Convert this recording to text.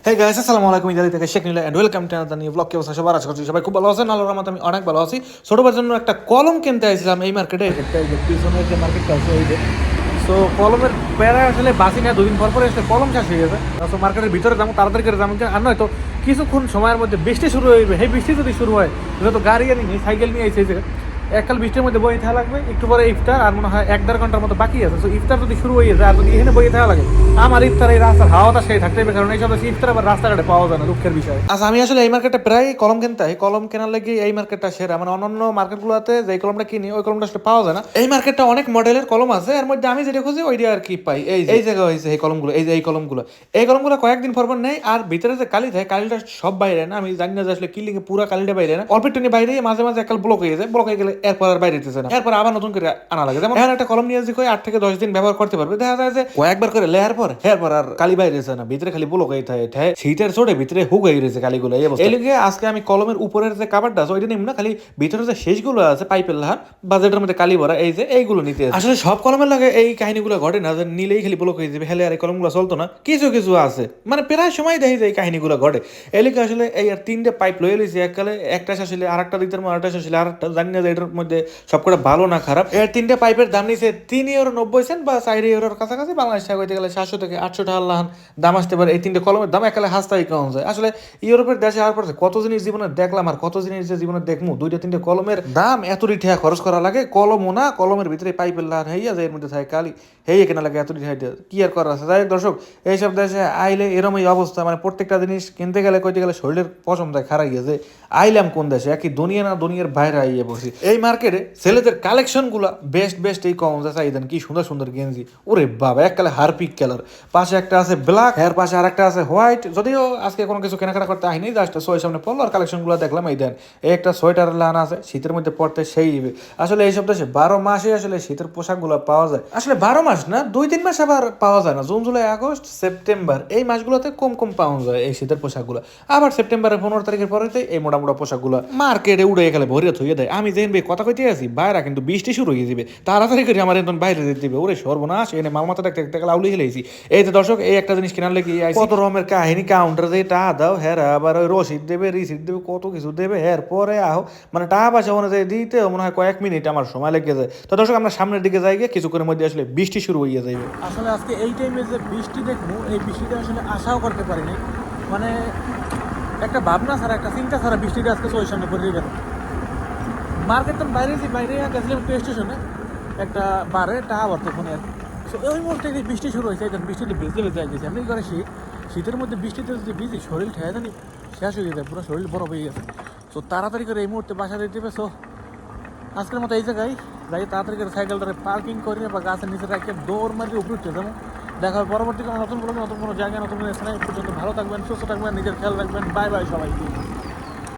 Hey guys, আসসালামু আলাইকুম। Italy থেকে Sheikh Nila and welcome to another new blog. কি অবস্থা সবার? আশা করছি সবাই খুব ভালো আছেন। আল্লাহর রহমতে আমি অনেক ভালো আছি। ছোটবার জন্য একটা কলম কিনতে আইছিলাম এই মার্কেটে। একটা এই যে পিছনের যে মার্কেটটা আছে এই যে, সো কলমের প্যারা আসলে বাসি না, দুদিন পর পরে আসলে কলম শেষ হয়ে গেছে। সো মার্কেটের ভিতরে যাবো, তাড়াতাড়ি করে যাবো, আর নয় তো কিছুক্ষণ সময়ের মধ্যে বৃষ্টি শুরু হইবে। এই বৃষ্টি যদি শুরু হয়, যেহেতু গাড়ি আনি সাইকেল নিয়ে আইছে, এককাল বৃষ্টির মধ্যে বই থাকা লাগবে। একটু পরে ইফতার, আর মনে হয় 1-1.5 ঘন্টার মতো বাকি আছে। তো ইফতার যদি শুরু হয়ে যায় আর যদি এখানে বই থাকা লাগে, আমার ইফতার এই রাস্তার হাওয়াটা সেই থাকতে হবে, কারণ এইসব ইফতার আবার রাস্তাঘাটে পাওয়া যায় না, দুঃখের বিষয়। আচ্ছা, আমি আসলে এই মার্কেটে প্রায় কলম কিনতে হয়। কলম কেনার লাগে এই মার্কেটটা সেরা। মানে অন্যান্য মার্কেটগুলোতে যে কলমটা কিনি ওই কলমটা আসলে পাওয়া যায় না। এই মার্কেটটা অনেক মডেলের কলম আছে, এর মধ্যে আমি যেটা খুঁজি ওইটা আর কি পাই। এই জায়গা হয়েছে এই কলমগুলো, এই কলমগুলো কয়েকদিন পর পর নেই। আর ভিতরে যে কালি থাকে, কালিটা সব বাইরে না। আমি জানি না যে আসলে কি লিখে পুরো কালিটা বাইরে না, অল্প একটু বাইরে, মাঝে মাঝে এককাল ব্লক হয়ে যায়। ব্লক হয়ে গেলে এরপর আর বাইরে দিতেছে না, এরপর আবার নতুন করে আনা লাগে। যেমন এখন একটা কলম নিয়ে যদি 8 থেকে 10 দিন ব্যবহার করতে পারবে, দেখা যায় যে কয়েকবার করে লেয়ার পর এরপর আর কালি বাইরে না, ভিতরে খালি ব্লক হয়ে থাকে। শীতের চোটে ভিতরে হুক হয়ে গেছে কালিগুলো। এই লিগে আজকে আমি কলমের উপরের যে কাভারটা আছে ওইটা নিম না, খালি ভিতরে যে শেষগুলো আছে পাইপের লাহার বাজেটের মধ্যে কালি ভরা, এই যে এইগুলো নিতে। আসলে সব কলমের লাগে এই কাহিনীগুলো ঘটে না যে নিলেই খালি ব্লক হয়ে যাবে, হেলে আর এই কলমগুলো চলতো না। কিছু কিছু আছে মানে প্রায় সময় দেখি যে এই কাহিনীগুলো ঘটে। এই লিগে আসলে এই আর 3টে পাইপ লয়ে লইছি এককালে, একটা শেষ হলে আর একটা দিতে, আরেকটা শেষ হলে আরেকটা। জানি না যে এটার মধ্যে সবকটা ভালো না খারাপ। এর 3টে পাইপের দাম নিছে 3 ইউরো 90 সেন্ট বা 4 ইউরোর কাছাকাছি। বাংলাদেশ টাকা হইতে গেলে 700 থেকে 800 টাকা দাম আসতে পারে। এই 3টে কলমের দাম একালে হাসতাই কম যায়। আসলে ইউরোপের দেশে হওয়ার পর কত জিনিস জীবনে দেখলাম আর কত জিনিস যে জীবনে দেখমু, 2-3টে কলমের দাম এত টাকা খরচ করা লাগে। কলমও না, কলমের ভিতরে পাইপের লাহার হইয়া যায়, এর মধ্যে থাকে কালি, হেই কেনা লাগে এত টাকা দিয়ে। কি আর করার আছে? যাই হোক দর্শক, এইসব দেশে আইলে এরমই অবস্থা। মানে প্রত্যেকটা জিনিস কিনতে গেলে কইতে গেলে শরীরের পশম দেয় খারাই গেছে। আইলাম কোন দেশে, একই দুনিয়া না দুনিয়ার বাইরে আইয়ে বসি। এই মার্কেটে ছেলেদের কালেকশন গুলা বেস্ট এই কম যাচ্ছে। আইদেন কি সুন্দর সুন্দর গেঞ্জি, ওরে বাবা, এককালে হারপিক কালার, পাশে একটা আছে ব্ল্যাক, এর পাশে আর একটা আছে হোয়াইট। যদিও আজকে কোনো কিছু কেনাকাটা করতে আইনি, জাস্ট সোয়ের সামনে পড়লো আর কালেকশন গুলো দেখলাম। এই দেন এই একটা সোয়েটার লান আছে, শীতের মধ্যে পড়তে সেই দিবে। আসলে এইসব দেশে 12 মাসে আসলে শীতের পোশাক গুলো পাওয়া যায়। আসলে 12 মাস না, 2-3 মাস আবার পাওয়া যায় না। জুন জুলাই আগস্ট সেপ্টেম্বর এই মাসগুলোতে কম পাওয়া যায় এই শীতের পোশাকগুলো। আবার সেপ্টেম্বরের 15 তারিখের পরেতে এই মোটা পোশাকগুলো মার্কেটে উড়ে গেলে ভরিয়ে থইয়ে দেয়। আমি যেন কথা কইতে আছি বাইরে কিন্তু বৃষ্টি শুরু হয়ে যাবে, তাড়াতাড়ি করে আমার একদম বাইরে যেতে দিবে। ওরে সর্বনাশ, এনে মাল মাথা দেখতে দেখতে আউলি হেলেছি। এই যে দর্শক, এই একটা জিনিস কেনার লেগে কত রকমের কাহিনী, কাউন্টার দিয়ে টাকা দাও, হ্যাঁ আবার ওই রসিদ দেবে, রিসিট দেবে, কত কিছু দেবে। এরপরে আহ মানে টাকা পয়সা অনুযায়ী দিতে মনে হয় কয়েক মিনিট আমার সময় লেগে যায়। তো দর্শক, আমরা সামনের দিকে যাই গিয়ে কিছুক্ষণের মধ্যে আসলে বৃষ্টি শুরু হয়ে যাবে। আসলে আজকে এই টাইমে যে বৃষ্টি দেখবো, এই বৃষ্টিটা আসলে আশাও করতে পারিনি। মানে একটা ভাবনা ছাড়া, একটা চিন্তা ছাড়া বৃষ্টিটা আজকে ওই সামনে পড়ে গেল। মার্কেট তো বাইরে গেছিলাম একটু স্টেশনে, একটা বারে টাকা ভরতে ফোনে আর কি। সো ওই মুহূর্তে বৃষ্টি শুরু হয়েছে, বৃষ্টিতে ভিজতে গেছি। আমি করে শীতের মধ্যে বৃষ্টিতে যদি ভিজি, শরীর ঠেয়া জানি শেষ হয়ে যায়, পুরো শরীর বরফ হয়ে গেছে। সো তাড়াতাড়ি করে এই মুহূর্তে বাসা দিতে হবে। সো আজকের মতো এই জায়গায় যাই, তাড়াতাড়ি করে সাইকেলটারে পার্কিং করে বা গাছের নিচে রাখে দৌড় মারিয়ে উপরে উঠতে যাবো। দেখা হবে পরবর্তী কোনো নতুন কোনো জায়গায়, নতুন কোনো স্থানে। পর্যন্ত ভালো থাকবেন, সুস্থ থাকবেন, নিজের খেয়াল রাখবেন। বাই বাই সবাইকে।